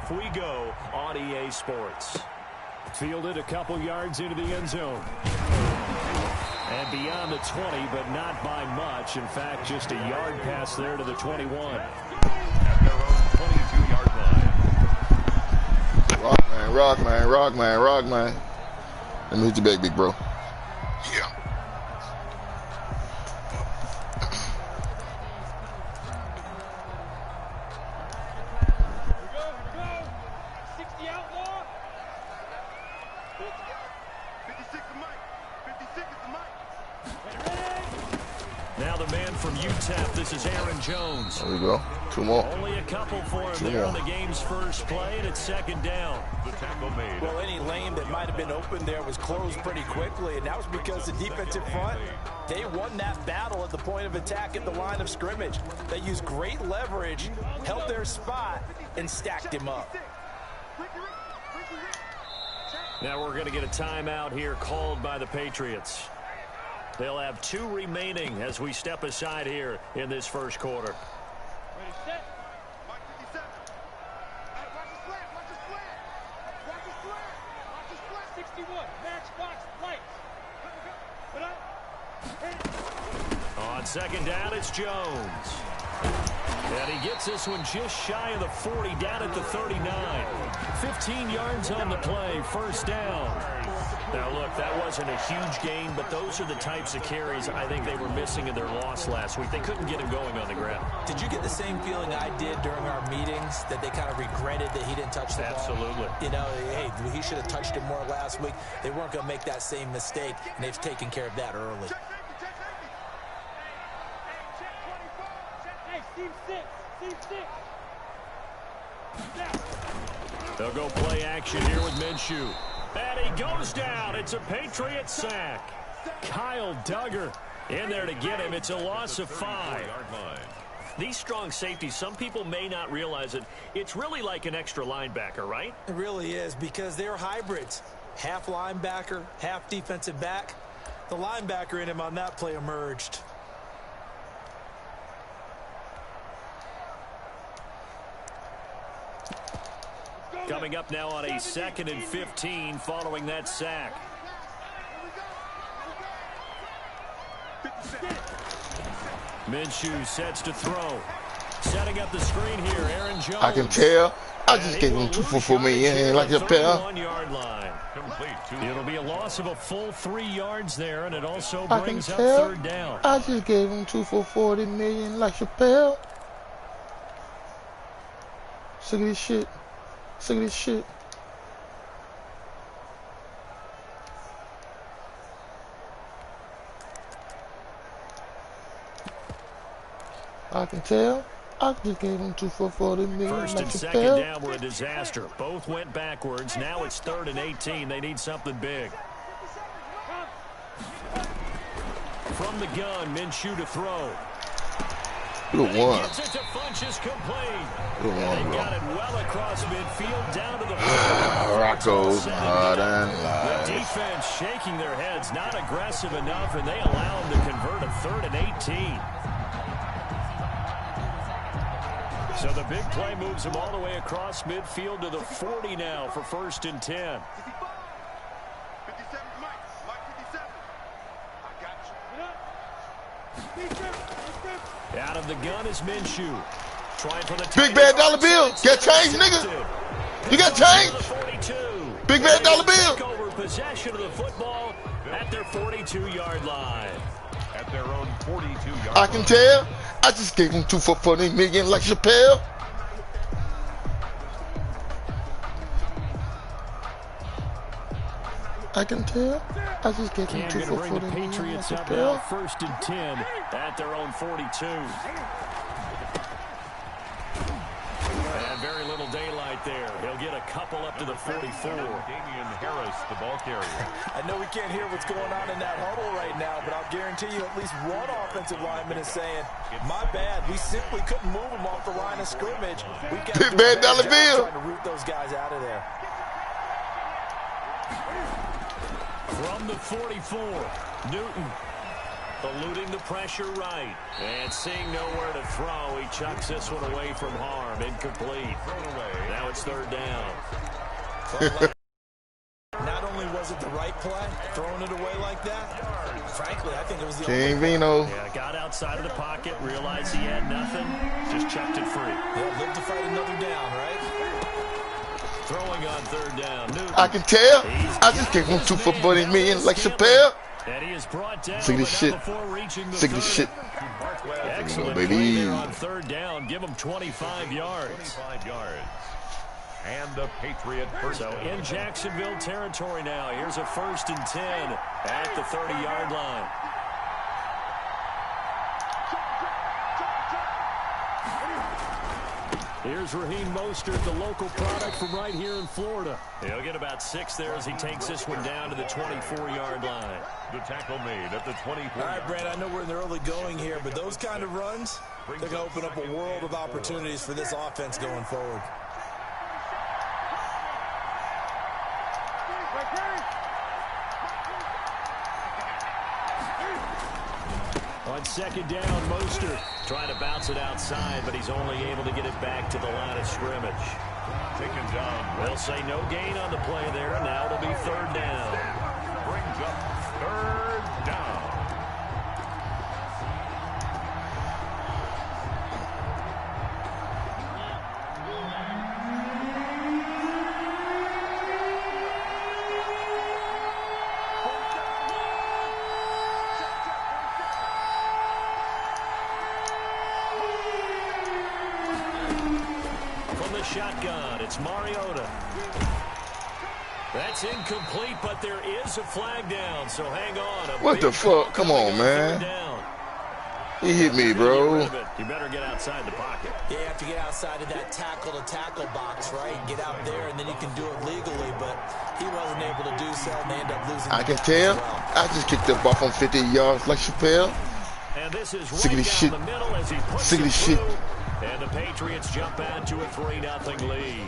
off we go on EA Sports. Fielded a couple yards into the end zone. And beyond the 20, but not by much. In fact, just a yard pass there to the 21. At their own 22-yard line. Rock, man, rock, man, rock, man, rock, man. Let me hit you back, big bro. Yeah. Now the man from UTEP, this is Aaron Jones. There we go. Two more. Only a couple for him there on the game's first play, and it's second down. The tackle made. Well, any lane that might have been open there was closed pretty quickly, and that was because the defensive front, they won that battle at the point of attack at the line of scrimmage. They used great leverage, held their spot, and stacked him up. Now we're going to get a timeout here called by the Patriots. They'll have 2 remaining as we step aside here in this first quarter. Ready, set. Mark 57. Watch the slant. Watch the slant. Watch the slant. Watch the slant. 61. Matchbox lights. Put up. On second down, it's Jones. And he gets this one just shy of the 40, down at the 39. 15 yards on the play, first down. Now, look, that wasn't a huge gain, but those are the types of carries I think they were missing in their loss last week. They couldn't get him going on the ground. Did you get the same feeling I did during our meetings, that they kind of regretted that he didn't touch the ball? Absolutely. You know, hey, he should have touched it more last week. They weren't going to make that same mistake, and they've taken care of that early. They'll go play action here with Minshew. And he goes down. It's a Patriot sack. Kyle Duggar in there to get him. It's a loss of 5. These strong safeties, some people may not realize it. It's really like an extra linebacker, right? It really is, because they're hybrids. Half linebacker, half defensive back. The linebacker in him on that play emerged. Coming up now on a 2nd and 15 following that sack. Minshew sets to throw. Setting up the screen here, Aaron Jones. I can tell. I just gave him 2 for me in like a pair. 1-yard line. It'll be a loss of a full 3 yards there, and it also brings up third down. I just gave him 2 for 40 million like Chappelle. Look at this shit. Look at this shit. I can tell. I just gave him 2 for 40 million. First and second down were a disaster. Both went backwards. Now it's 3rd and 18. They need something big. From the gun, Minshew to throw. Good one. Gets it to Funchess, complete. Good one, They bro. got it well across midfield, down to the Rocco's hard and live. The defense shaking their heads, not aggressive enough, and they allow them to convert a 3rd and 18. So the big play moves them all the way across midfield to the 40 now for 1st and 10. Out of the gun is Minshew. Trying for the big bad dollar bill. Get change, nigga. You got change. Big bad dollar bill. Take over possession of the football at their 42-yard line. At their own 42-yard line. I can tell. I just gave him 2 for 40 million like Chappelle. I can tell. I just gave him 2 for 40 million. Patriots like up now, Chappelle. 1st and 10 at their own 42. And very little daylight there. He'll get a couple up to the 44. Damian Harris, the ball carrier. I know we can't hear what's going on in that huddle right now, but I'll guarantee you at least one offensive lineman is saying, my bad, we simply couldn't move him off the line of scrimmage. We've got Big bad dollar bill. trying to root those guys out of there. From the 44, Newton. Eluding the pressure right. And seeing nowhere to throw, he chucks this one away from harm. Incomplete. Now it's third down. Not only was it the right play, throwing it away like that, frankly, I think it was the King Vino. Yeah, got outside of the pocket, realized he had nothing, just chucked it free. Yeah, live to fight another down, right? Throwing on third down. Newton. I can tell. I just gave him 2 for $40 million like Chappelle. And he is brought down. Sick of this shit. Sick of this shit. Excellent baby. play there on third down. Give him 25 yards. And the Patriot first. So in Jacksonville territory now. Here's a 1st and 10 at the 30-yard line. Here's Raheem Mostert, the local product from right here in Florida. He'll get about 6 there as he takes this one down to the 24-yard line. The tackle made at the 24. All right, Brad, I know we're in the early going here, but those kind of runs, they're going to open up a world of opportunities for this offense going forward. On second down, Mostert trying to bounce it outside, but he's only able to get it back to the line of scrimmage. Taken down. They'll say no gain on the play there. Now it'll be third down. Brings up third down. Shotgun, it's Mariota. That's incomplete, but there is a flag down, so hang on. What the fuck? Come on, man. He hit me, bro. You better get outside the pocket. Yeah, you have to get outside of that tackle-to-tackle box, right? Get out there, and then you can do it legally, but he wasn't able to do so, and they end up losing. I can tell. Well. I just kicked the ball from 50 yards like Chappelle. And this is Sick of this shit. Sick of this shit. And the Patriots jump out to a 3-0 lead.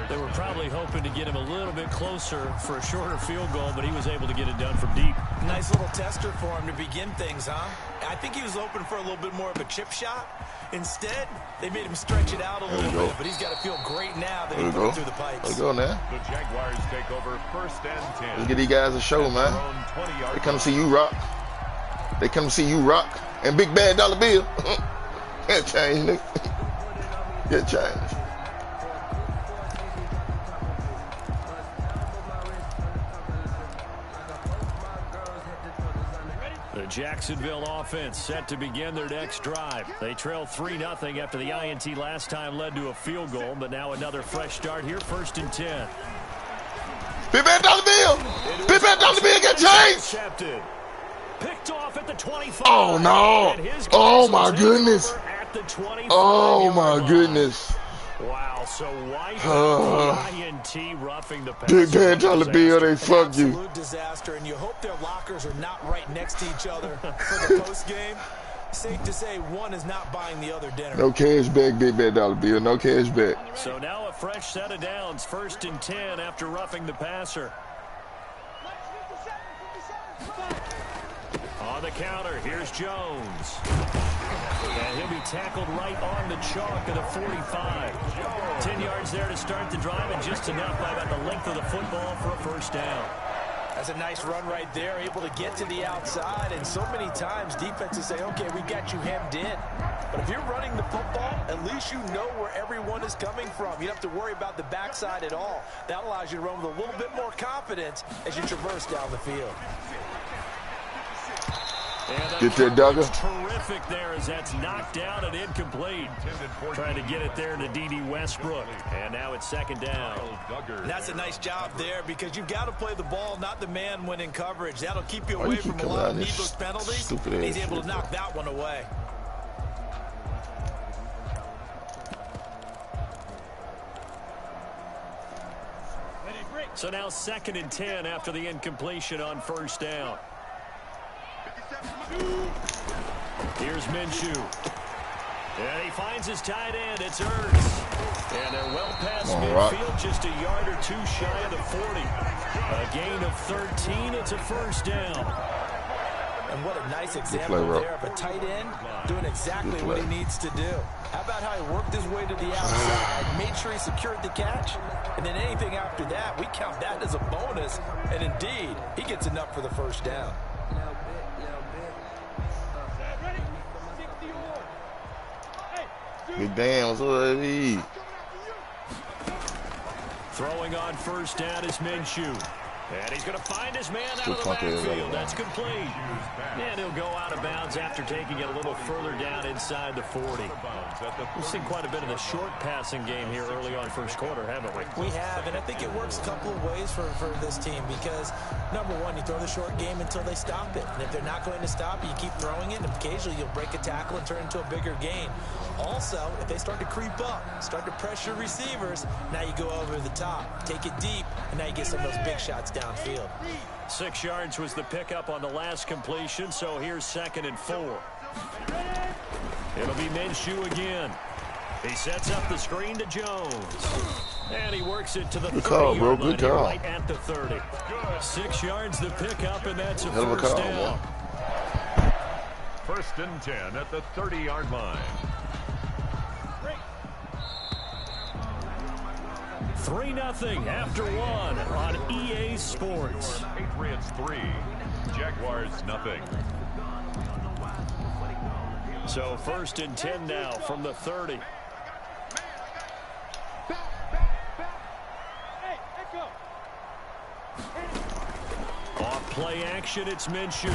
They were probably hoping to get him a little bit closer for a shorter field goal, but he was able to get it done from deep. Nice little tester for him to begin things, huh? I think he was hoping for a little bit more of a chip shot. Instead, they made him stretch it out a little bit, but he's got to feel great now that he put it through the pipes. There we go now. The Jaguars take over 1st and 10. Let's get these guys a show, man. They come to see you rock. They come to see you rock. And Big Bad Dollar Bill. Get change, nigga. Get change. The Jacksonville offense set to begin their next drive. They trail 3-0 after the INT last time led to a field goal, but now another fresh start here, 1st and 10. Big Bad Dollar Bill. Big Bad Dollar Bill get changed. Picked off at the 25. Oh, no. Oh, my goodness. Oh, my goodness. Wow, so why INT roughing the pass? Big Bad Dollar Bill, they fuck you. Absolute disaster, and you hope their lockers are not right next to each other for the post game. Safe to say one is not buying the other dinner. No cash back, Big Bad Dollar Bill. No cash back. So now a fresh set of downs, 1st and 10 after roughing the passer. On the counter, here's Jones. And he'll be tackled right on the chalk of the 45. 10 yards there to start the drive, and just enough by about the length of the football for a 1st down. That's a nice run right there, able to get to the outside. And so many times defenses say, okay, we got you hemmed in. But if you're running the football, at least you know where everyone is coming from. You don't have to worry about the backside at all. That allows you to run with a little bit more confidence as you traverse down the field. Get that dogger. Terrific there as that's knocked down and incomplete. Trying to get it there to D.D. Westbrook. And now it's 2nd down. That's a nice job there because you've got to play the ball, not the man when in coverage. That'll keep you away from a lot of needless penalties. He's able to knock that one away. So now 2nd and 10 after the incompletion on 1st down. Here's Minshew. And he finds his tight end. It's Ertz. And they're well past midfield, just a yard or two shy of the 40. A gain of 13. It's a 1st down. And what a nice example there of a tight end doing exactly what he needs to do. How about how he worked his way to the outside, made sure he secured the catch, and then anything after that, we count that as a bonus. And indeed, he gets enough for the first down. Big damn, what's up, Eddie? Throwing on first down is Minshew. And he's going to find his man out of the backfield. That's complete. And he'll go out of bounds after taking it a little further down inside the 40. We've seen quite a bit of the short passing game here early on first quarter, haven't we? We have, and I think it works a couple of ways for this team because, number one, you throw the short game until they stop it. And if they're not going to stop it, you keep throwing it, and occasionally you'll break a tackle and turn it into a bigger gain. Also, if they start to creep up, start to pressure receivers, now you go over the top, take it deep, and now you get some of those big shots downfield. 6 yards was the pickup on the last completion, so here's 2nd and 4. It'll be Minshew again. He sets up the screen to Jones. And he works it to the 30-yard line here, right at the 30. 6 yards the pickup, and that's a first down. First and 10 at the 30-yard line. 3-0 after 1 on EA Sports. Patriots 3, Jaguars 0. So 1st and 10 now from the 30. Off play action, it's Minshew.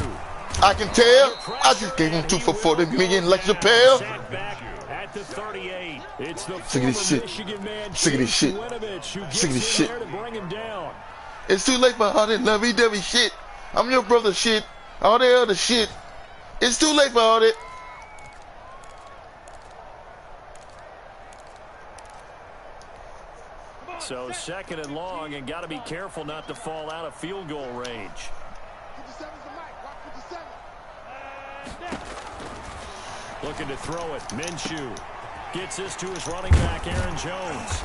I can tell. I just gave him 2 for $40 million like Chappelle. At the 38, it's the Sick of this shit. Michigan man, Sick of this shit. Sick of this shit. To bring him down. It's too late for all that lovey-dovey shit. I'm your brother shit. All that other shit. It's too late for all that. So 2nd and long, and got to be careful not to fall out of field goal range. Looking to throw it. Minshew gets this to his running back, Aaron Jones.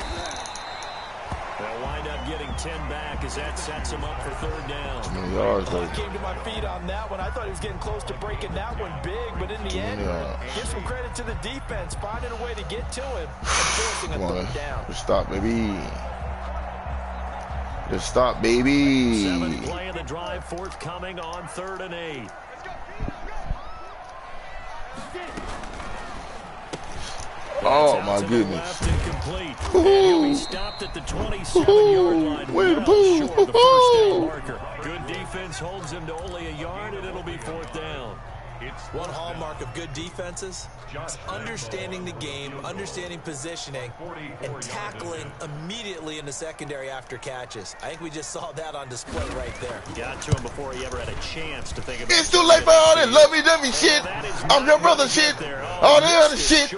They'll wind up getting 10 back as that sets him up for 3rd down. I came to my feet on that one. I thought he was getting close to breaking that one big, but in the end, give some credit to the defense, finding a way to get to him and forcing a 3rd down. Just stop, baby. Just stop, baby. 7th play of the drive, forthcoming on 3rd and 8. Oh my goodness. He'll be stopped at the 27-yard line. Well short of the first down marker. Good defense holds him to only a yard, and it'll be 4th down. One hallmark of good defenses is understanding the game, understanding positioning, and tackling immediately in the secondary after catches. I think we just saw that on display right there. Got to him before he ever had a chance to think about it. It's too late for all that lovey-dovey shit. I'm your brother shit. All that other shit.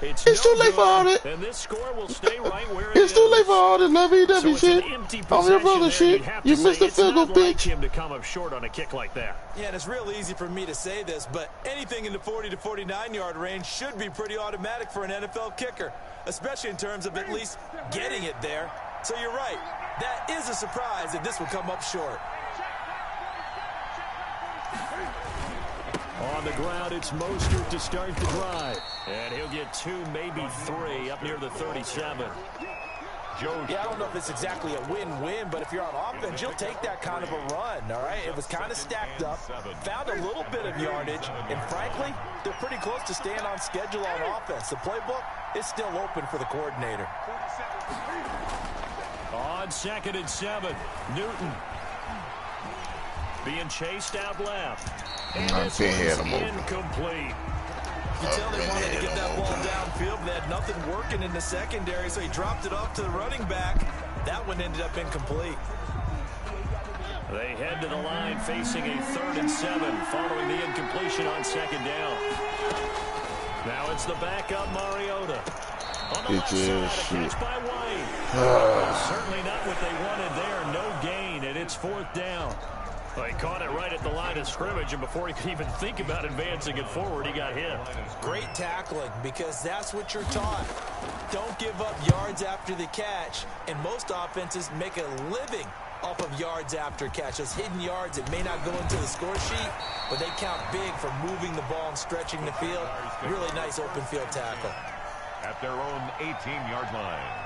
It's too late for all that. And this score will stay right where it It's too late for all that lovey-dovey shit. I'm your brother shit. You missed the field goal, bitch. Him to come up short on a kick like that. Yeah, and it's real easy for me to say this, but anything in the 40 to 49-yard range should be pretty automatic for an NFL kicker, especially in terms of at least getting it there. So you're right. That is a surprise that this will come up short. On the ground, it's Mostert to start the drive. And he'll get 2, maybe 3 up near the 37. Yeah, I don't know if it's exactly a win-win, but if you're on offense, you'll take that kind of a run, all right? It was kind of stacked up, found a little bit of yardage, and frankly, they're pretty close to staying on schedule on offense. The playbook is still open for the coordinator. On 2nd and 7, Newton being chased out left. And this one's incomplete. You tell they wanted to get that ball downfield, but they had nothing working in the secondary, so he dropped it off to the running back. That one ended up incomplete. They head to the line facing a 3rd and 7 following the incompletion on 2nd down. Now it's the backup Mariota. On the left side, a catch by White. Certainly not what they wanted there. No gain, and it's 4th down. Well, he caught it right at the line of scrimmage, and before he could even think about advancing it forward, he got hit. Great tackling, because that's what you're taught. Don't give up yards after the catch, and most offenses make a living off of yards after catch. Those hidden yards that may not go into the score sheet, but they count big for moving the ball and stretching the field. Really nice open field tackle. At their own 18-yard line.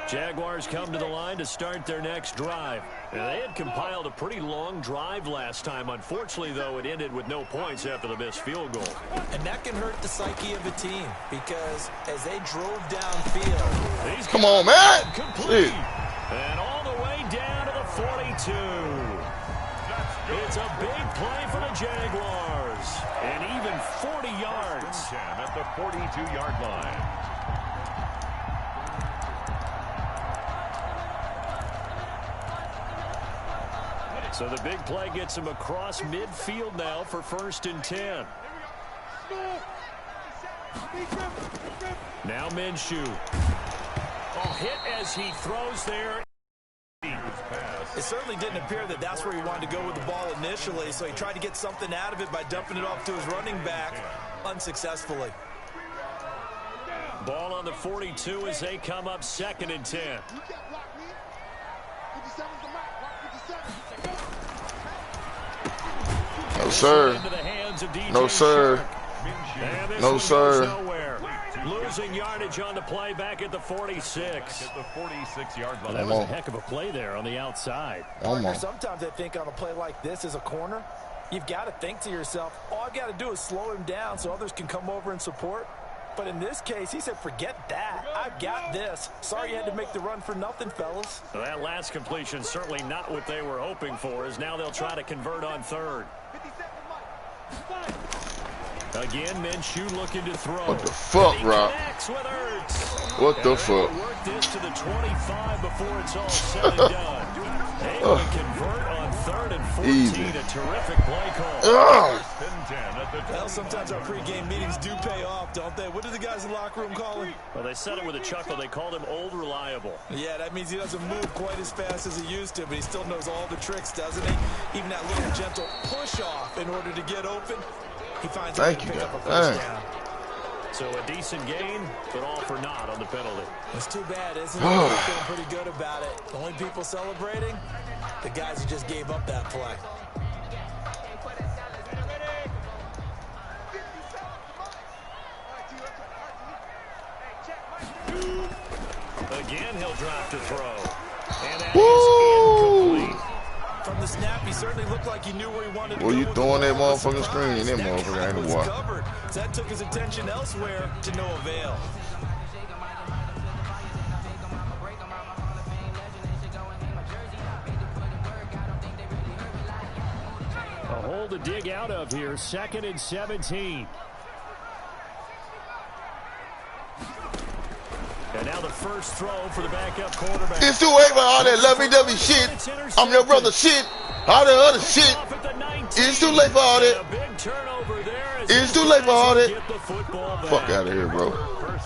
Jaguars come to the line to start their next drive. Now, they had compiled a pretty long drive last time. Unfortunately, though, it ended with no points after the missed field goal. And that can hurt the psyche of a team, because as they drove downfield, come on, man. Complete. And all the way down to the 42. It's a big play for the Jaguars. And even 40 yards. At the 42-yard line. So the big play gets him across midfield now for 1st and 10. Now Minshew. Oh, hit as he throws there. It certainly didn't appear that that's where he wanted to go with the ball initially, so he tried to get something out of it by dumping it off to his running back unsuccessfully. Ball on the 42 as they come up 2nd and 10. No, sir. No, sir. No, sir. Losing yardage on the play back at the 46. At the 46-yard line. That was a heck of a play there on the outside. Sometimes I think on a play like this as a corner, you've got to think to yourself, all I've got to do is slow him down so others can come over and support. But in this case, he said, forget that. I've got this. Sorry you had to make the run for nothing, fellas. Well, that last completion certainly not what they were hoping for, as now they'll try to convert on 3rd. Again, Minshew looking to throw. What the fuck, Rob? What the fuck? Work this to the 25 before it's all said and done. Able to convert on 3rd and 14. Easy. A terrific play call. Well, sometimes our pregame meetings do pay off, don't they? What do the guys in the locker room call him? Well, they said it with a chuckle. They called him Old Reliable. Yeah, that means he doesn't move quite as fast as he used to, but he still knows all the tricks, doesn't he? Even that little gentle push-off in order to get open. He finds a way to pick up a first down. So a decent gain, but all for naught on the penalty. It's too bad, isn't it? They're feeling pretty good about it. The only people celebrating, the guys who just gave up that play. Again, he'll drop to throw. And that is incomplete. From the snap, he certainly looked like he knew where he wanted to go. Well, you throwing that motherfucking screen, that motherfucker ain't a what. Covered. So that took his attention elsewhere to no avail. A hole to dig out of here. 2nd and 17. And now the first throw for the backup quarterback. It's too late for all that lovey-dovey shit. I'm your brother shit. All that other shit. It's too late for all that. It's too late for all that. Fuck out of here, bro.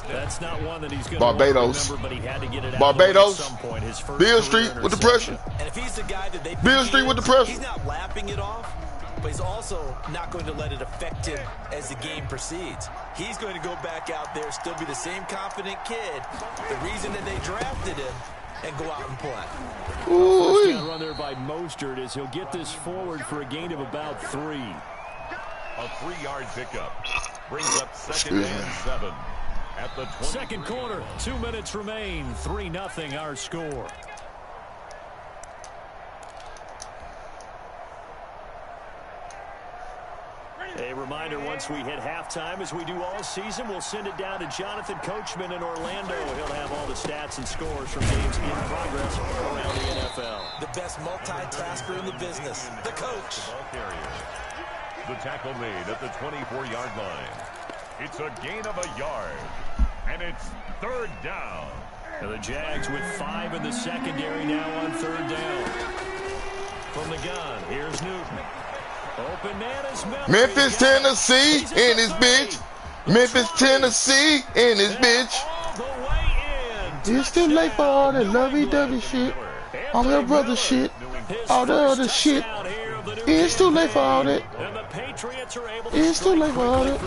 That's not one that he's going Barbados. to remember, but he had to get it out Barbados. at some point. His first Bill Street with the pressure. And if he's the guy that they Bill Street with the pressure. He's not lapping it off, but he's also not going to let it affect him as the game proceeds. He's going to go back out there, still be the same confident kid, the reason that they drafted him, and go out and play. First down run there by Mostert as he'll get this forward for a gain of about 3. A 3-yard pickup brings up 2nd and 7. At the 20. Second quarter, 2 minutes remain. 3-0 our score. A reminder, once we hit halftime, as we do all season, we'll send it down to Jonathan Coachman in Orlando. He'll have all the stats and scores from games in progress around the NFL. The best multitasker in the business, the coach. The tackle made at the 24-yard line. It's a gain of a yard, and it's 3rd down. And the Jags with 5 in the secondary now on 3rd down. From the gun, here's Newton. Open man is Memphis, Tennessee, in this bitch. Memphis, Tennessee, in this bitch. It's too late for all that lovey-dovey shit. I'm your brother shit. All the other shit. It's too late for all that. It's too late for all that.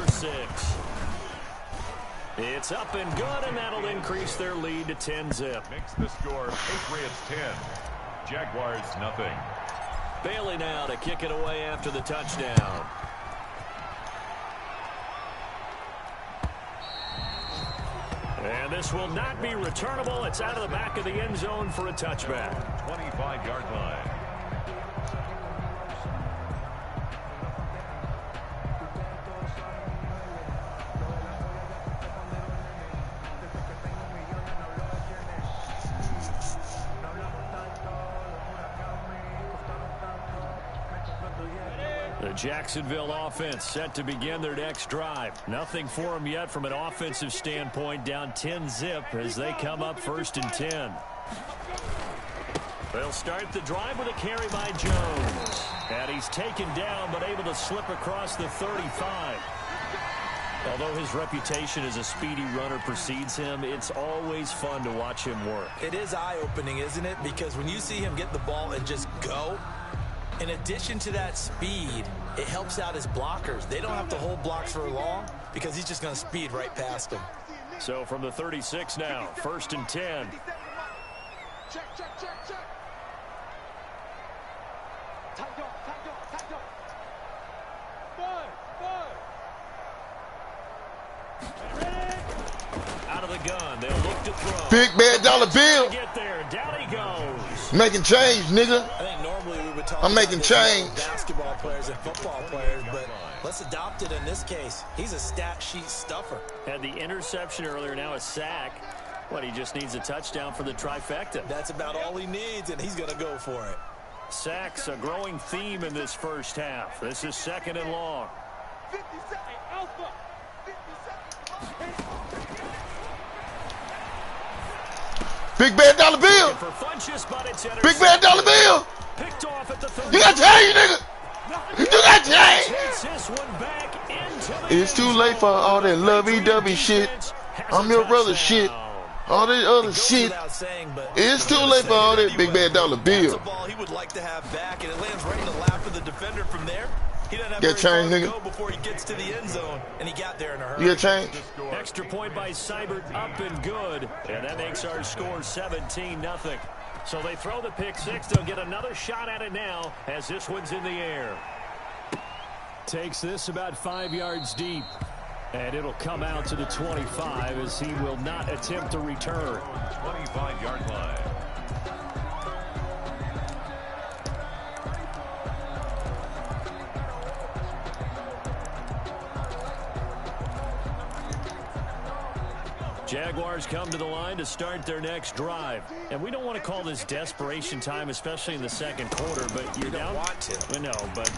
It's up and good, and that'll increase their lead to 10-zip. Makes the score Patriots 10, Jaguars nothing. Bailey now to kick it away after the touchdown. And this will not be returnable. It's out of the back of the end zone for a touchback. 25-yard line. The Jacksonville offense set to begin their next drive. Nothing for them yet from an offensive standpoint, down 10-zip as they come up 1st and 10. They'll start the drive with a carry by Jones. And he's taken down but able to slip across the 35. Although his reputation as a speedy runner precedes him, it's always fun to watch him work. It is eye-opening, isn't it? Because when you see him get the ball and just go, in addition to that speed, it helps out his blockers. They don't have to hold blocks for long because he's just going to speed right past them. So from the 36 now, 1st and 10. Check. Tight up. Out of the gun, they'll look to throw. Big bad dollar bill. Get there, down he goes. Making change, nigga. I think normally we would talk I'm making about change. Basketball players and football players, but let's adopt it in this case. He's a stat sheet stuffer. Had the interception earlier, now a sack. What, he just needs a touchdown for the trifecta. That's about all he needs, and he's going to go for it. Sacks, a growing theme in this first half. This is 2nd and long. 50 seconds. Alpha. 50 seconds. Big bad dollar bill. For Funchess, but it's Big bad dollar bill. picked off at the 30. You got change, nigga. You got change. Takes this one back into the It's too late for all that lovey-dovey shit. I'm your brother shit. All that other shit. It's too late for all that big bad dollar bill. That's a ball he would like to have back, and it lands right in the lap of the defender from there. He doesn't have Get very far change, to nigga. go before he gets to the end zone, and he got there in a hurry. You got change. Extra point by Seibert, up and good. And that makes our score 17-0. So they throw the pick six. They'll get another shot at it now as this one's in the air. Takes this about 5 yards deep. And it'll come out to the 25 as he will not attempt to return. 25-yard line. Jaguars come to the line to start their next drive. And we don't want to call this desperation time, especially in the second quarter, but you're down. Want to. No, but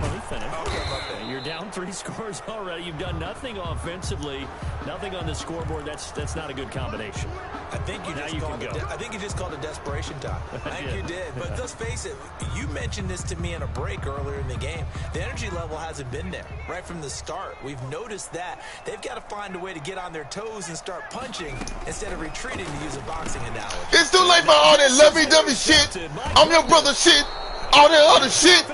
let me finish. You're down 3 scores already. You've done nothing offensively, nothing on the scoreboard. That's not a good combination. I think you just called it desperation time. I think you did. But let's face it, you mentioned this to me in a break earlier in the game. The energy level hasn't been there right from the start. We've noticed that. They've got to find a way to get on their toes and start punching instead of retreating, to use a boxing analogy. It's too late for all that lovey-dovey shit. I'm your brother shit. All that other shit.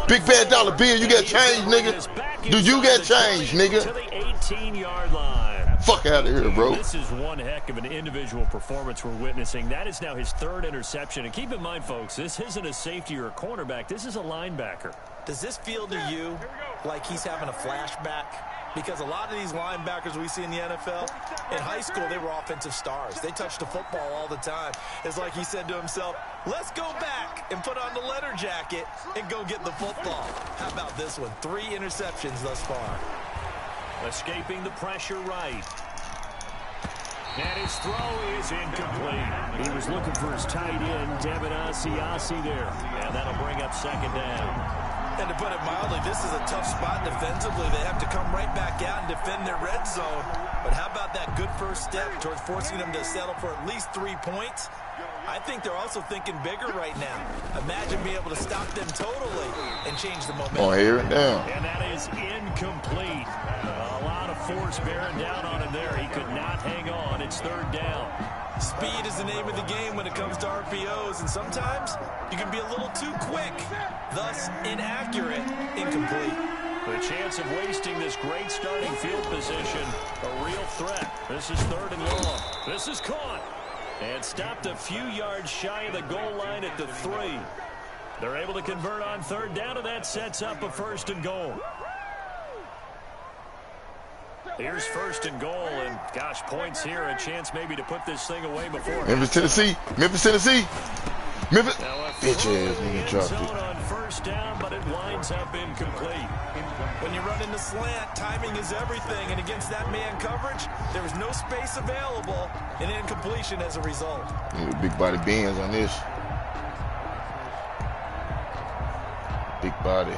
Big bad dollar bill. You got change, nigga. Do you got change, nigga? To the 18-yard line. Fuck out of here, bro. This is one heck of an individual performance we're witnessing. That is now his 3rd interception. And keep in mind, folks, this isn't a safety or a cornerback. This is a linebacker. Does this feel to you like he's having a flashback? Because a lot of these linebackers we see in the NFL, in high school, they were offensive stars. They touched the football all the time. It's like he said to himself, let's go back and put on the leather jacket and go get the football. How about this one? 3 interceptions thus far. Escaping the pressure right. And his throw is incomplete. He was looking for his tight end, Devin Asiasi there. And that'll bring up 2nd down. And to put it mildly, this is a tough spot defensively. They have to come right back out and defend their red zone. But how about that good first step towards forcing them to settle for at least 3 points? I think they're also thinking bigger right now. Imagine being able to stop them totally and change the momentum. Oh, here and down. And that is incomplete. A lot of force bearing down on him there. He could not hang on. It's third down. Speed is the name of the game when it comes to RPOs, and sometimes you can be a little too quick, thus inaccurate, incomplete. The chance of wasting this great starting field position, a real threat. This is third and long. This is caught. And stopped a few yards shy of the goal line at the 3. They're able to convert on third down, and that sets up a first and goal. Here's first and goal, and gosh, points here, a chance maybe to put this thing away before. Memphis, Tennessee. Memphis, Tennessee. Memphis. Now Bitch ass nigga dropped it. on first down, but it winds up incomplete. When you run into slant, timing is everything, and against that man coverage, there was no space available, and incompletion as a result. Big body bands on this. Big body.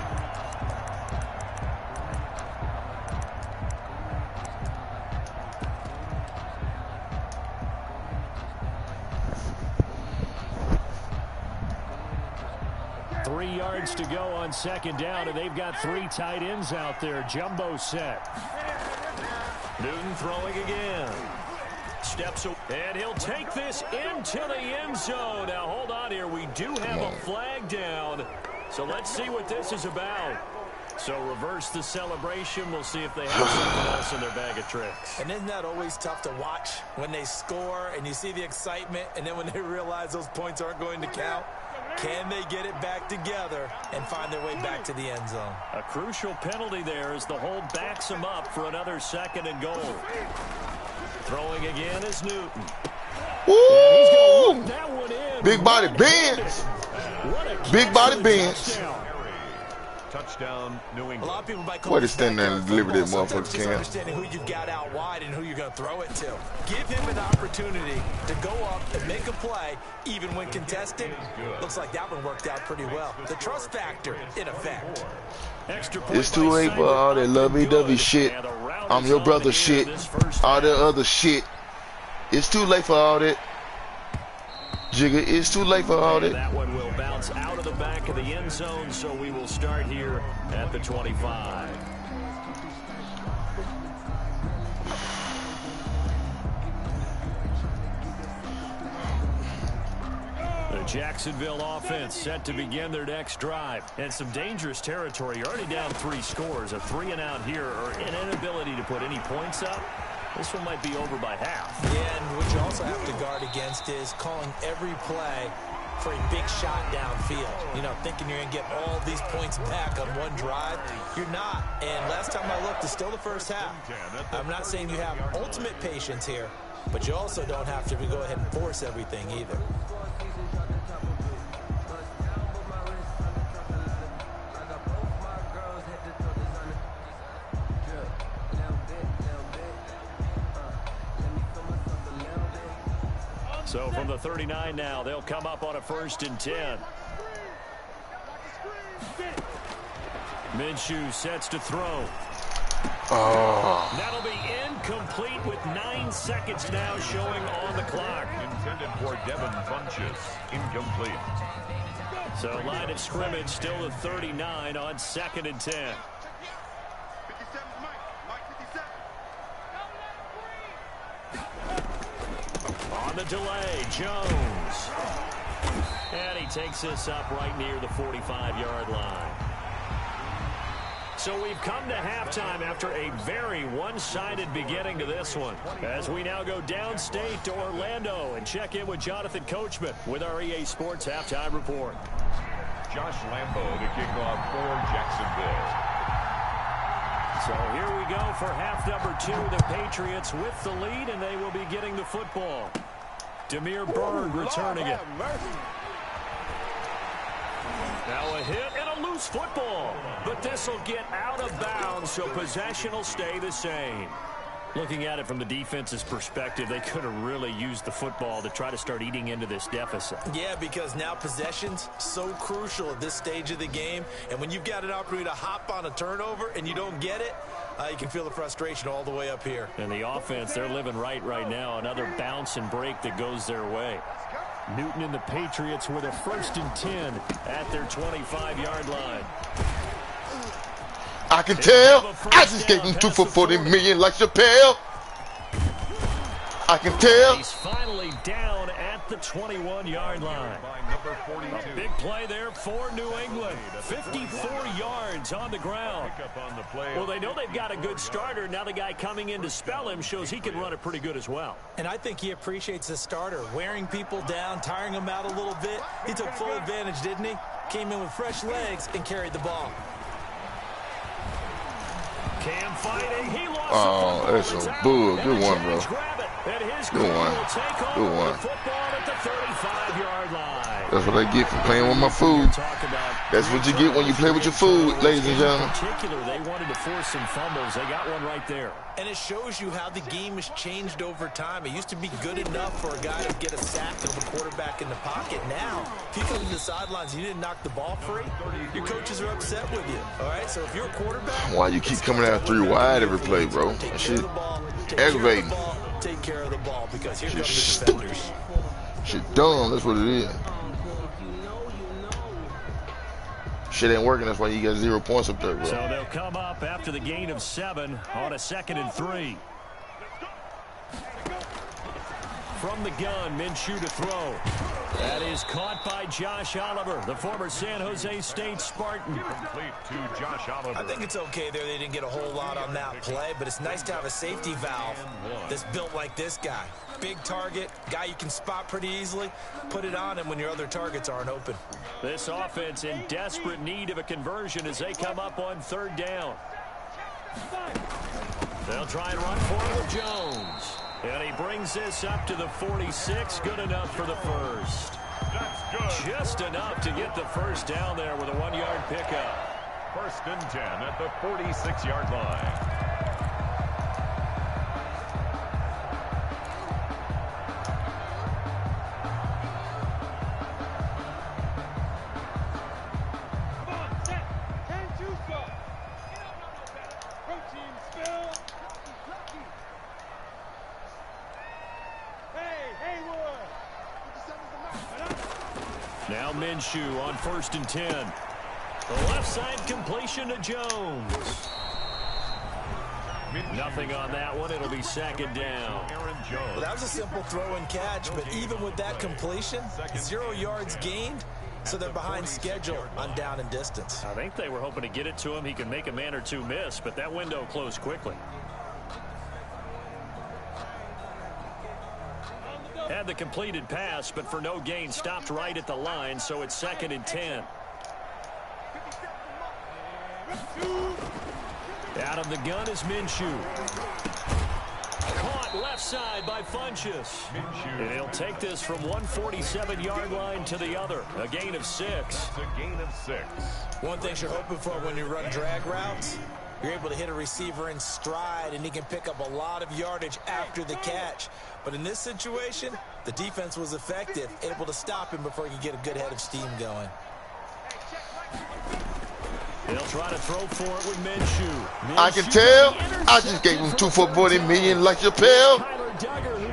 To go on second down, and they've got 3 tight ends out there. Jumbo set. Newton throwing again. Steps away, and he'll take this into the end zone. Now, hold on here. We do have a flag down, so let's see what this is about. So reverse the celebration. We'll see if they have something else in their bag of tricks. And isn't that always tough to watch when they score and you see the excitement, and then when they realize those points aren't going to count? Can they get it back together and find their way back to the end zone? A crucial penalty there as the hold backs him up for another second and goal. Throwing again is Newton. Woo! That one in. Big body bands. Big body bands. Touchdown, New England. A lot of people might call Way to this stand there and deliver that motherfucker, just Cam. understanding who you've got out wide and who you're going to throw it to. Give him an opportunity to go up and make a play, even when contested. Looks like that one worked out pretty well. The trust factor, in effect. It's too late for all that lovey-dovey shit. I'm your brother shit. All that other shit. It's too late for all that. Jigga, it's too late for all that. That one will bounce out of the back of the end zone, so we will start here at the 25. The Jacksonville offense set to begin their next drive. And some dangerous territory. You're already down 3 scores. A 3 and out here, or an inability to put any points up. This one might be over by half. Yeah, and what you also have to guard against is calling every play for a big shot downfield. You know, thinking you're going to get all these points back on one drive. You're not. And last time I looked, it's still the first half. I'm not saying you have ultimate patience here, but you also don't have to go ahead and force everything either. So from the 39 now, they'll come up on a 1st and 10. Minshew sets to throw. Oh. That'll be incomplete with 9 seconds now showing on the clock. Intended for Devin Funches. Incomplete. So line of scrimmage still at 39 on 2nd and 10. On the delay, Jones. And he takes this up right near the 45-yard line. So we've come to halftime after a very one-sided beginning to this one. As we now go downstate to Orlando and check in with Jonathan Coachman with our EA Sports Halftime Report. Josh Lambo to kick off for Jacksonville. So here we go for half number 2. The Patriots with the lead, and they will be getting the football. Demir Byrd returning it. Now a hit and a loose football. But this will get out of bounds, so possession will stay the same. Looking at it from the defense's perspective, they could have really used the football to try to start eating into this deficit. Yeah, because now possession's so crucial at this stage of the game. And when you've got an opportunity to hop on a turnover and you don't get it, you can feel the frustration all the way up here. And the offense, they're living right now. Another bounce and break that goes their way. Newton and the Patriots with a 1st and 10 at their 25-yard line. I can tell. I just gave him 2 for 40 million like Chappelle. I can tell. He's finally down at the 21-yard line. A big play there for New England. 54 yards on the ground. Well, they know they've got a good starter. Now the guy coming in to spell him shows he can run it pretty good as well. And I think he appreciates the starter, wearing people down, tiring them out a little bit. He took full advantage, didn't he? Came in with fresh legs and carried the ball. Cam fighting. He lost Oh, that's a bull. Good one, bro. Good one. Good one. That's what I get for playing with my food. That's what you get when you play with your food, ladies and gentlemen. In particular, they wanted to force some fumbles. They got one right there. And it shows you how the game has changed over time. It used to be good enough for a guy to get a sack of the quarterback in the pocket. Now, if you come to the sidelines and you didn't knock the ball free, your coaches are upset with you. All right, so if you're a quarterback, why you keep coming out 3 wide every play, bro? That shit aggravating. Take care of the ball because here come the Stupid. defenders. Shit dumb. That's what it is. Shit ain't working. That's why you got 0 points up there, bro. So they'll come up after the gain of 7 on a 2nd and 3. From the gun, Minshew to throw. That is caught by Josh Oliver, the former San Jose State Spartan. Complete to Josh Oliver. I think it's okay there. They didn't get a whole lot on that play, but it's nice to have a safety valve that's built like this guy. Big target, guy you can spot pretty easily. Put it on him when your other targets aren't open. This offense in desperate need of a conversion as they come up on 3rd down. They'll try and run for it with Jones. And he brings this up to the 46. Good enough for the first. That's good. Just enough to get the first down there with a 1-yard pickup. 1st and 10 at the 46-yard line. Now Minshew on 1st and 10. The left side completion to Jones. Nothing on that one. It'll be 2nd down. Well, that was a simple throw and catch, but even with that completion, 0 yards gained, so they're behind schedule on down and distance. I think they were hoping to get it to him. He can make a man or two miss, but that window closed quickly. Had the completed pass, but for no gain, stopped right at the line, so it's 2nd and 10. Out of the gun is Minshew. Caught left side by Funchess. And he'll take this from 147-yard line to the other. A gain of 6. A gain of 6. One thing you're hoping for when you run drag routes, you're able to hit a receiver in stride, and he can pick up a lot of yardage after the catch. But in this situation, the defense was effective, able to stop him before he could get a good head of steam going. They'll try to throw for it with Minshew. I can tell. I just gave him 2 for 40 million like Chappelle.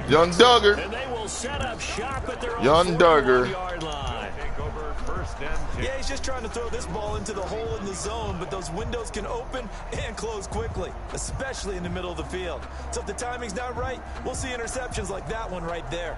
Young Duggar. And they will set up shop at their Young Duggar. yard line. Take over 1st and 10. Yeah, he's just trying to throw this ball into the hole in the zone, but those windows can open and close quickly, especially in the middle of the field. So if the timing's not right, we'll see interceptions like that one right there.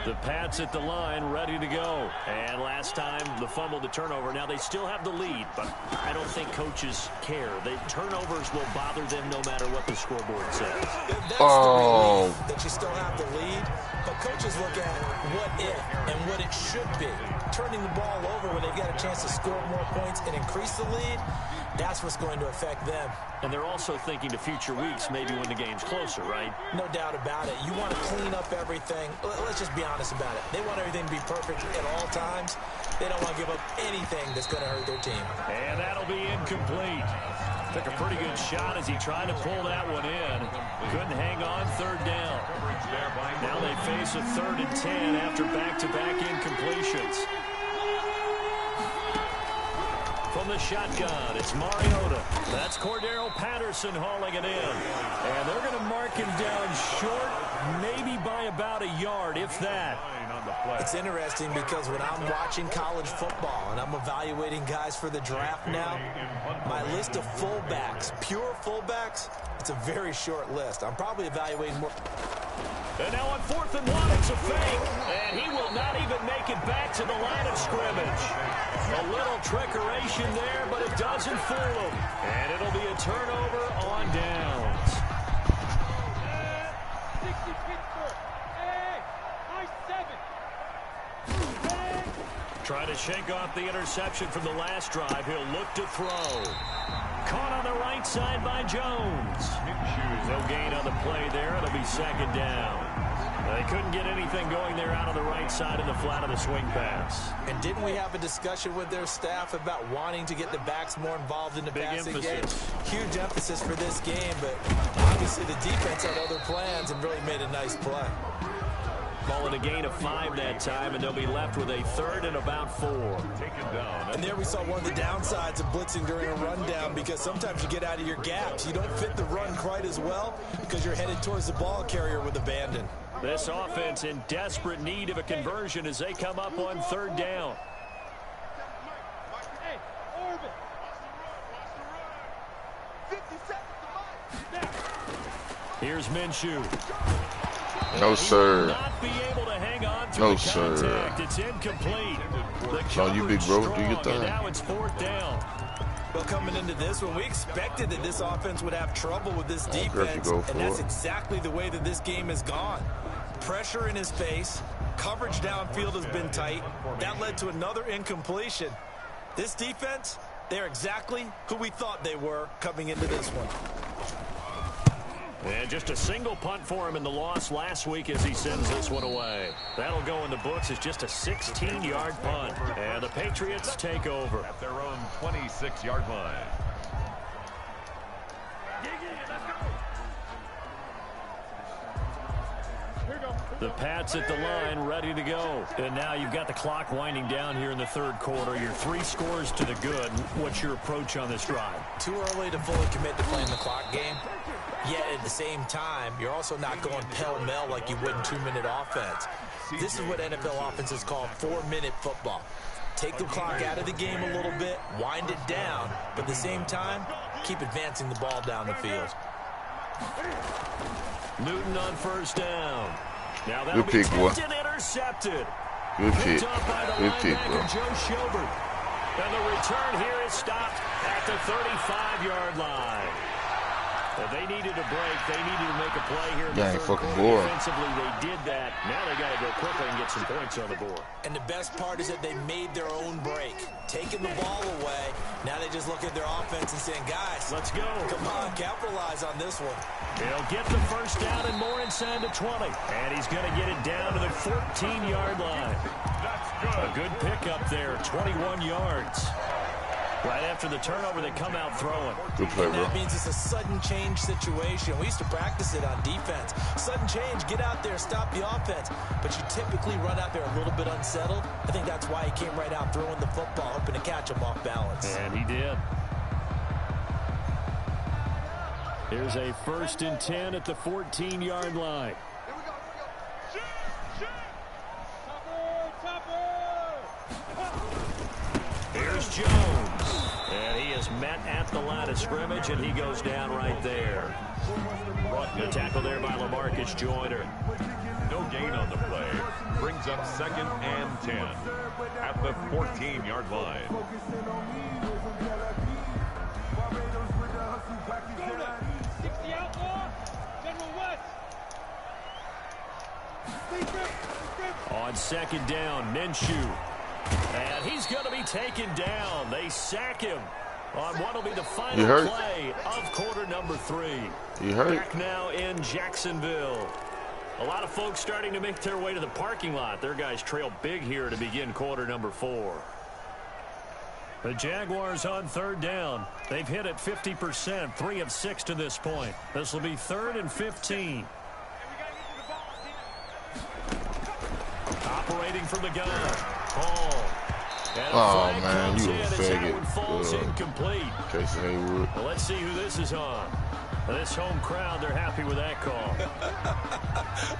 The Pats at the line, ready to go. And last time, the fumble, the turnover. Now, they still have the lead, but I don't think coaches care. The turnovers will bother them no matter what the scoreboard says. That's the relief that you still have the lead, but coaches look at what if and what it should be. Turning the ball over when they've got a chance to score more points and increase the lead, that's what's going to affect them. And they're also thinking to future weeks, maybe when the game's closer, right? No doubt about it. You want to clean up everything. Let's just be honest about it. They want everything to be perfect at all times. They don't want to give up anything that's going to hurt their team. And that'll be incomplete. Took a pretty good shot as he tried to pull that one in. Couldn't hang on 3rd down. Now they face a 3rd and 10 after back-to-back incompletions. From the shotgun, it's Mariota. That's Cordero Patterson hauling it in. And they're going to mark him down short, maybe by about a yard, if that. It's interesting because when I'm watching college football and I'm evaluating guys for the draft now, my list of fullbacks, pure fullbacks, it's a very short list. I'm probably evaluating more. And now on 4th and 1, it's a fake. And he will not even make it back to the line of scrimmage. A little trickeration there, but it doesn't fool him. And it'll be a turnover on downs. 60 Pittsburgh. Hey, high 7. Trying to shake off the interception from the last drive. He'll look to throw. Caught on the right side by Jones. No gain on the play there. It'll be second down. They couldn't get anything going there out on the right side in the flat of the swing pass. And didn't we have a discussion with their staff about wanting to get the backs more involved in the passing game? Huge emphasis for this game, but obviously the defense had other plans and really made a nice play. Calling a gain of 5 that time, and they'll be left with a 3rd and about 4. And there we saw one of the downsides of blitzing during a rundown, because sometimes you get out of your gaps. You don't fit the run quite as well because you're headed towards the ball carrier with abandon. This offense in desperate need of a conversion as they come up on 3rd down. Hey, Orbit. 50 seconds. Here's Minshew. No, sir. Not be able to hang on to No, the sir. contact. It's incomplete. No, you big bro. Do your And thing. now it's 4th down. Well, coming into this one, we expected that this offense would have trouble with this defense, go for and that's it. exactly the way that this game has gone. Pressure in his face, coverage downfield has been tight. That led to another incompletion. This defense, they're exactly who we thought they were coming into this one. And just a single punt for him in the loss last week as he sends this one away. That'll go in the books as just a 16-yard punt. And the Patriots take over. At their own 26-yard line. The Pats at the line, ready to go. And now you've got the clock winding down here in the 3rd quarter. You're 3 scores to the good. What's your approach on this drive? Too early to fully commit to playing the clock game. Yet at the same time, you're also not going pell-mell like you would in 2-minute offense. This is what NFL offenses call 4-minute football. Take the clock out of the game a little bit, wind it down, but at the same time, keep advancing the ball down the field. Newton on 1st down. Now that'll Good be pick, boy. tipped and intercepted. Good pick. Picked up by the Good pick, bro. linebacker, Joe Schobert. And the return here is stopped at the 35-yard line. But they needed a break. They needed to make a play here in the Dang, 3rd fucking quarter. boring. Defensively, they did that. Now they got to go quickly and get some points on the board. And the best part is that they made their own break, taking the ball away. Now they just look at their offense and saying, guys, Let's go. come on, capitalize on this one. He'll get the 1st down and more inside the 20. And he's going to get it down to the 14-yard line. That's good. A good pickup there, 21 yards. Right after the turnover, they come out throwing. Good play, And bro. that means it's a sudden change situation. We used to practice it on defense. Sudden change, get out there, stop the offense. But you typically run out there a little bit unsettled. I think that's why he came right out throwing the football, hoping to catch him off balance. And he did. Here's a 1st and 10 at the 14-yard line. Here we go. Shoot! Topper! Here's Jones. And he is met at the line of scrimmage, and he goes down right there. The tackle there by LaMarcus Joyner. No gain on the play. Brings up 2nd and 10 at the 14-yard line. Go to 60 outlaw. General West. On 2nd down, Minshew. And he's going to be taken down. They sack him on what will be the final play of quarter number 3. You hurt? Back now in Jacksonville. A lot of folks starting to make their way to the parking lot. Their guys trail big here to begin quarter number 4. The Jaguars on 3rd down. They've hit it 50%, 3 of 6 to this point. This will be 3rd and 15. Operating from the gun. Hall. Oh, man, you a faggot. Falls incomplete. Casey Haywood. Well, let's see who this is on. This home crowd, they're happy with that call.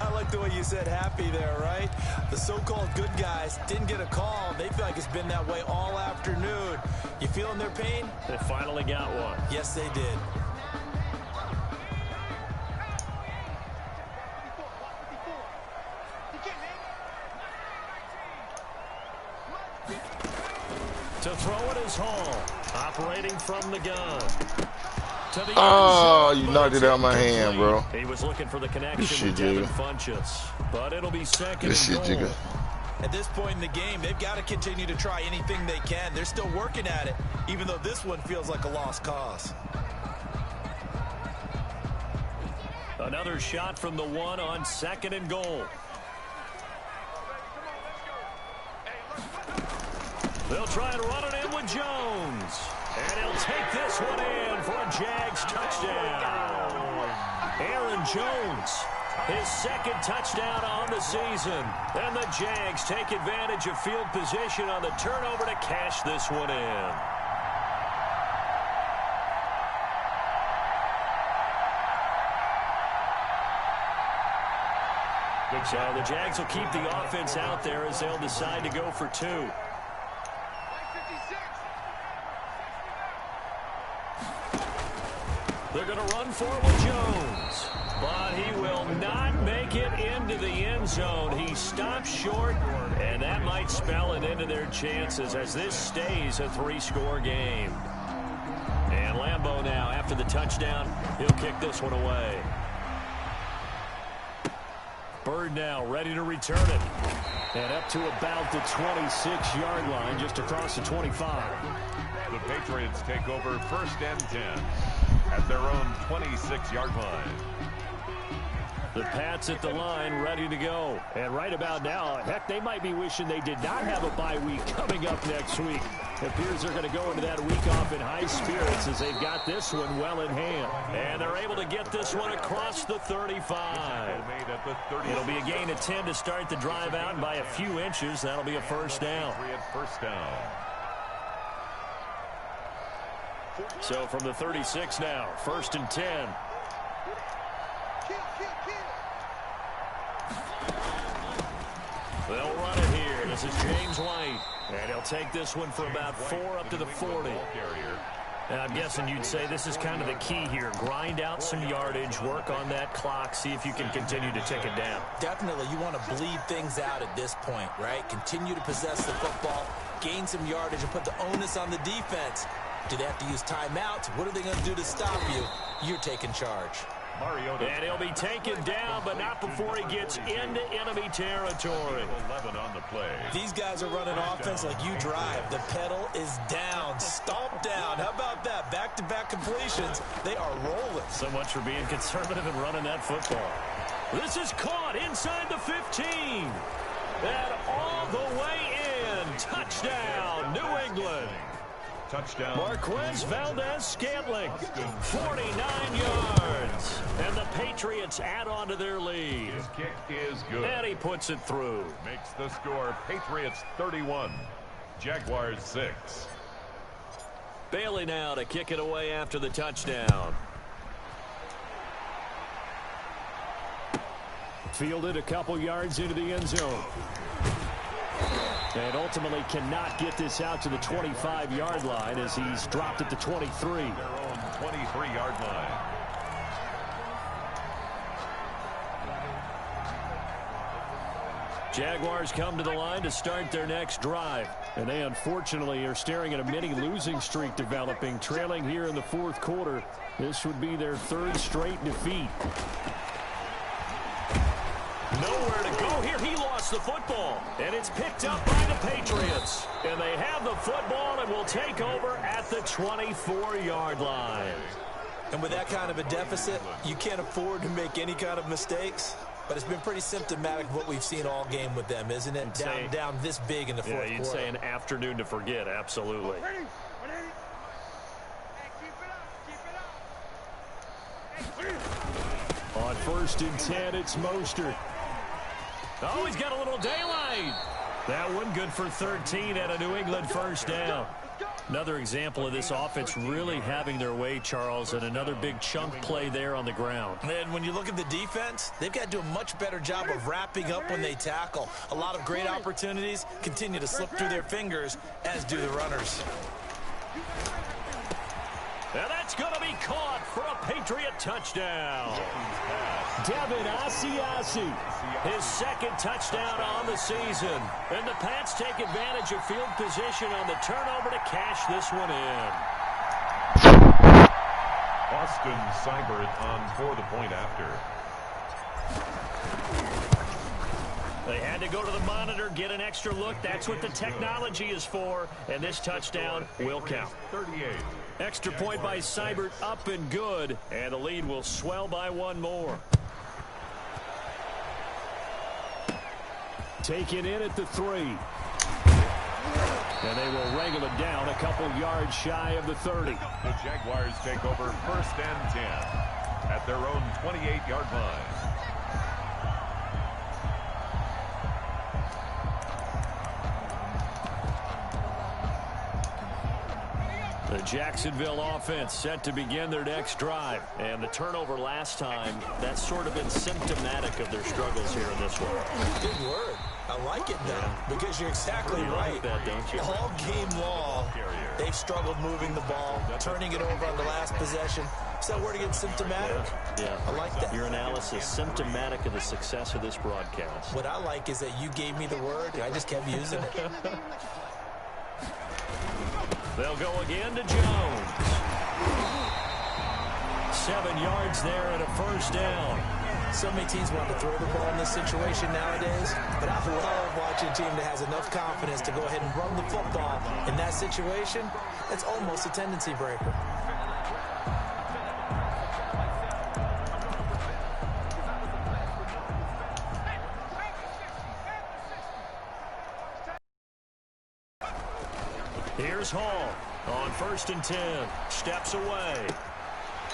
I like the way you said happy there, right? The so-called good guys didn't get a call. They feel like it's been that way all afternoon. You feeling their pain? They finally got one. Yes, they did. To throw it is Hall, operating from the gun. Oh, you knocked it out of my hand, bro. He was looking for the connection with Devin Funchess, but it'll be second and goal. At this point in the game, they've got to continue to try anything they can. They're still working at it, even though this one feels like a lost cause. Another shot from the one on second and goal. They'll try and run it in with Jones. And he'll take this one in for a Jags touchdown. Aaron Jones, his second touchdown on the season. And the Jags take advantage of field position on the turnover to cash this one in. So the Jags will keep the offense out there as they'll decide to go for two. They're going to run forward Jones, but he will not make it into the end zone. He stops short, and that might spell an end to their chances as this stays a three-score game. And Lambeau now, after the touchdown, he'll kick this one away. Bird now ready to return it. And up to about the 26-yard line, just across the 25. The Patriots take over 1st and 10 at their own 26-yard line. The Pats at the line ready to go. And right about now, heck, they might be wishing they did not have a bye week coming up next week. It appears they're going to go into that week off in high spirits as they've got this one well in hand. And they're able to get this one across the 35. It'll be a gain of 10 to start the drive out by a few inches. That'll be a first down. So from the 36 now, 1st and 10. They'll run it here. This is James White. And he'll take this one for about 4 up to the 40. And I'm guessing you'd say this is kind of the key here. Grind out some yardage, work on that clock, see if you can continue to tick it down. Definitely. You want to bleed things out at this point, right? Continue to possess the football, gain some yardage, and put the onus on the defense. Do they have to use timeouts? What are they going to do to stop you? You're taking charge. And he'll be taken down, but not before he gets into enemy territory. 11 on the play. These guys are running offense like you drive. The pedal is down, stomp down. How about that? Back-to-back completions. They are rolling. So much for being conservative and running that football. This is caught inside the 15. And all the way in. Touchdown, New England. Touchdown. Marquez Valdez-Scantling, 49 yards. And the Patriots add on to their lead. His kick is good. And he puts it through. Makes the score Patriots 31, Jaguars 6. Bailey now to kick it away after the touchdown. Fielded a couple yards into the end zone. And ultimately cannot get this out to the 25-yard line as he's dropped at the 23. Their own 23-yard line. Jaguars come to the line to start their next drive. And they unfortunately are staring at a mini losing streak developing, trailing here in the 4th quarter. This would be their 3rd straight defeat. Nowhere to go here. He lost the football. And it's picked up by the Patriots. And they have the football and will take over at the 24-yard line. And with that kind of a deficit, you can't afford to make any kind of mistakes. But it's been pretty symptomatic of what we've seen all game with them, isn't it? Down this big in the 4th quarter. Yeah, you'd say an afternoon to forget, absolutely. On 1st and 10, it's Mostert. Oh, he's got a little daylight. That one good for 13 and a New England first down. Another example of this offense really having their way, Charles, and another big chunk play there on the ground. And when you look at the defense, they've got to do a much better job of wrapping up when they tackle. A lot of great opportunities continue to slip through their fingers, as do the runners. And that's going to be caught for a Patriot touchdown. Devin Asiasi, his second touchdown on the season. And the Pats take advantage of field position on the turnover to cash this one in. Austin Seibert on for the point after. They had to go to the monitor, get an extra look. That's what the technology is for. And this touchdown will count. 38. Extra point by Seibert, up and good. And the lead will swell by one more. Taken in at the 3. And they will wrangle it down a couple yards shy of the 30. The Jaguars take over 1st and 10 at their own 28-yard line. The Jacksonville offense set to begin their next drive. And the turnover last time, that's sort of been symptomatic of their struggles here in this one. Good word. I like it, though, because you're exactly right. Like that, don't you? All game long, they've struggled moving the ball, turning it over on the last possession. Is that word again, symptomatic? Yeah. I like that. Your analysis, symptomatic of the success of this broadcast. What I like is that you gave me the word, and I just kept using it. They'll go again to Jones. 7 yards there and a first down. So many teams want to throw the ball in this situation nowadays, but I love watching a team that has enough confidence to go ahead and run the football. In that situation, it's almost a tendency breaker. Here's Hall on 1st and 10. Steps away.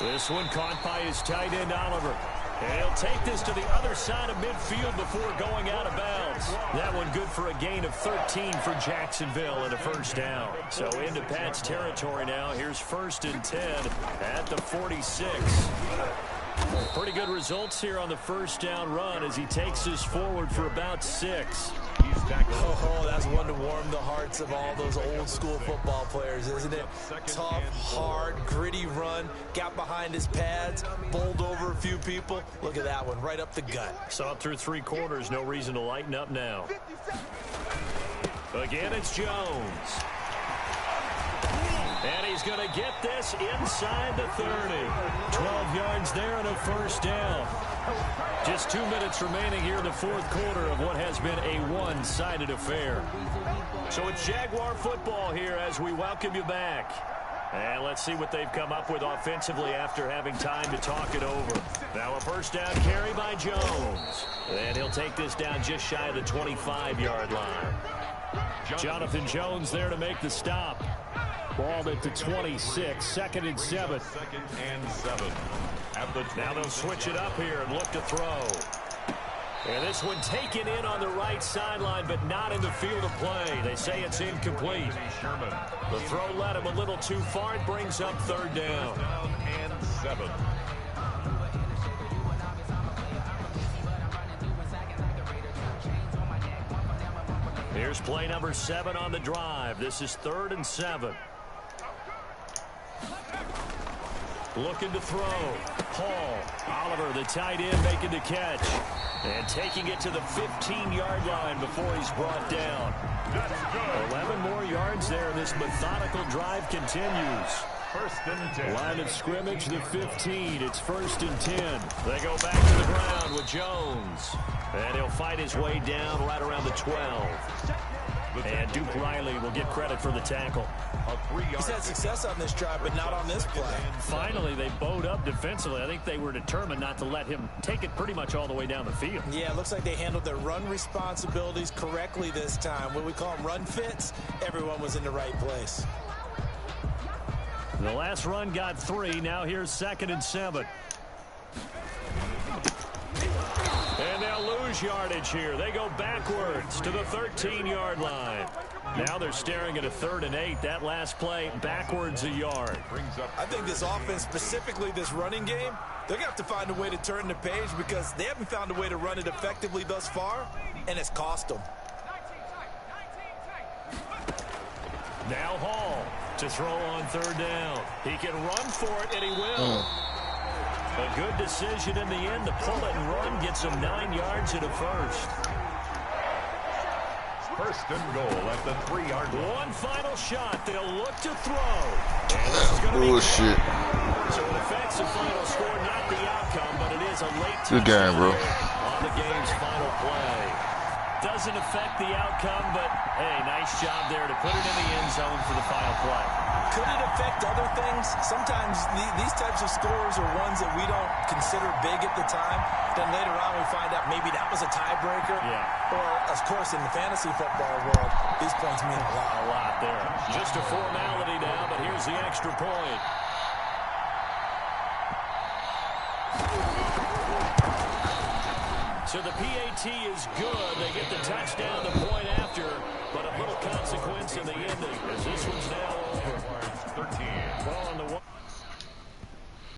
This one caught by his tight end, Oliver. And he'll take this to the other side of midfield before going out of bounds. That one good for a gain of 13 for Jacksonville and a first down. So into Pat's territory now. Here's 1st and 10 at the 46. Pretty good results here on the first down run as he takes this forward for about 6. He's tackled. Oh, that's one to warm the hearts of all those old school football players, isn't it? Tough, hard, gritty run. Got behind his pads, bowled over a few people. Look at that one, right up the gut. Saw it through 3 quarters. No reason to lighten up now. Again, it's Jones. And he's going to get this inside the 30. 12 yards there and a first down. Just 2 minutes remaining here in the 4th quarter of what has been a one-sided affair. So it's Jaguar football here as we welcome you back. And let's see what they've come up with offensively after having time to talk it over. Now a first down carry by Jones. And he'll take this down just shy of the 25-yard line. Jonathan Jones there to make the stop. Ball at the 26, 2nd and 7. 2nd and 7. Now they'll switch it up here and look to throw. And this one taken in on the right sideline, but not in the field of play. They say it's incomplete. The throw led him a little too far. It brings up 3rd down. Down and 7. Here's play number 7 on the drive. This is 3rd and 7. Looking to throw. Hall. Oliver, the tight end, making the catch. And taking it to the 15-yard line before he's brought down. 11 more yards there. This methodical drive continues. 1st and 10. Line of scrimmage, the 15. It's 1st and 10. They go back to the ground with Jones. And he'll fight his way down right around the 12. And Duke Riley will get credit for the tackle. He's had success on this drive, but not on this play. Finally, they bowed up defensively. I think they were determined not to let him take it pretty much all the way down the field. Yeah, it looks like they handled their run responsibilities correctly this time. What we call them run fits, everyone was in the right place. The last run got 3. Now here's 2nd and 7. And they'll lose yardage here. They go backwards to the 13-yard line. Now they're staring at a 3rd and 8. That last play, backwards a yard. I think this offense, specifically this running game, they're going to have to find a way to turn the page because they haven't found a way to run it effectively thus far, and it's cost them. Now Hall to throw on 3rd down. He can run for it, and he will. A good decision in the end to pull it and run, gets him 9 yards and a first. First and goal at the 3-yard line. One final shot. They'll look to throw. And this is going to be bullshit. So it affects the final score, not the outcome, but it is a late Good game, bro. on the game's final play. Doesn't affect the outcome, but hey, nice job there to put it in the end zone for the final play. Could it affect other things? Sometimes these types of scores are ones that we don't consider big at the time. Then later on we find out maybe that was a tiebreaker. Yeah. Or, of course, in the fantasy football world, these points mean a lot. A lot there. Just a formality now, but here's the extra point. So the PAT is good. They get the touchdown, the point.